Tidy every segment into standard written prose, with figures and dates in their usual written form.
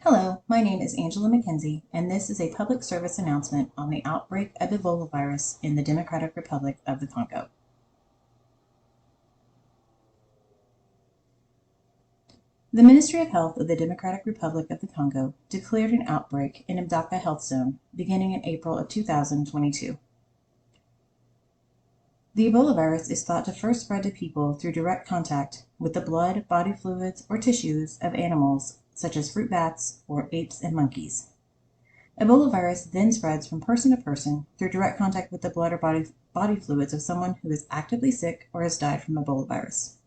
Hello, my name is Angela McKenzie, and this is a public service announcement on the outbreak of Ebola virus in the Democratic Republic of the Congo. The Ministry of Health of the Democratic Republic of the Congo declared an outbreak in Mbandaka Health Zone beginning in April of 2022. The Ebola virus is thought to first spread to people through direct contact with the blood, body fluids, or tissues of animals such as fruit bats or apes and monkeys. Ebola virus then spreads from person to person through direct contact with the blood or body fluids of someone who is actively sick or has died from Ebola virus.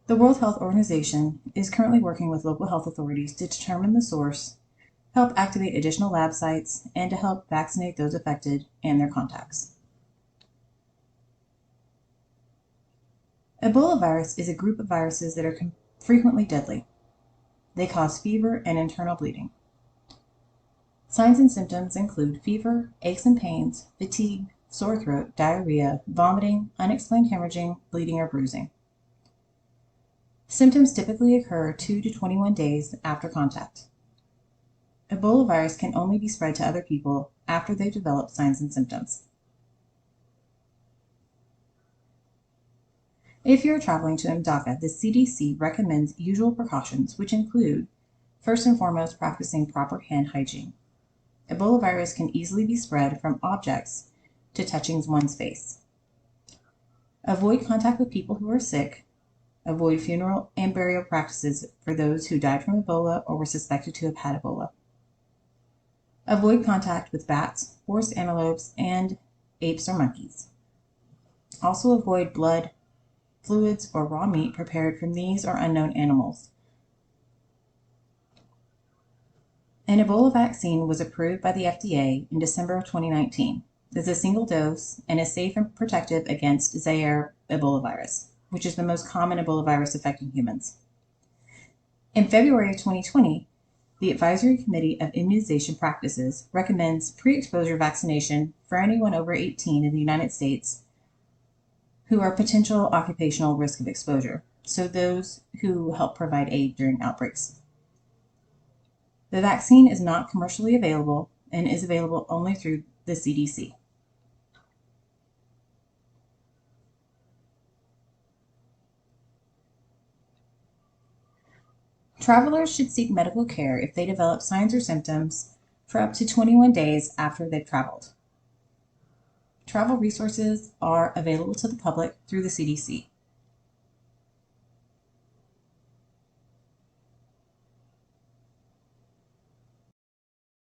The World Health Organization is currently working with local health authorities to determine the source, help activate additional lab sites, and to help vaccinate those affected and their contacts. Ebola virus is a group of viruses that are frequently deadly. They cause fever and internal bleeding. Signs and symptoms include fever, aches and pains, fatigue, sore throat, diarrhea, vomiting, unexplained hemorrhaging, bleeding, or bruising. Symptoms typically occur 2 to 21 days after contact. Ebola virus can only be spread to other people after they've developed signs and symptoms. If you're traveling to Mbandaka, the CDC recommends usual precautions, which include, first and foremost, practicing proper hand hygiene. Ebola virus can easily be spread from objects to touching one's face. Avoid contact with people who are sick. Avoid funeral and burial practices for those who died from Ebola or were suspected to have had Ebola. Avoid contact with bats, forest antelopes, and apes or monkeys. Also avoid blood, fluids, or raw meat prepared from these or unknown animals. An Ebola vaccine was approved by the FDA in December of 2019 as a single dose and is safe and protective against Zaire Ebola virus, which is the most common Ebola virus affecting humans. In February of 2020, the Advisory Committee of Immunization Practices recommends pre-exposure vaccination for anyone over 18 in the United States who are potential occupational risk of exposure, so those who help provide aid during outbreaks. The vaccine is not commercially available and is available only through the CDC. Travelers should seek medical care if they develop signs or symptoms for up to 21 days after they've traveled. Travel resources are available to the public through the CDC.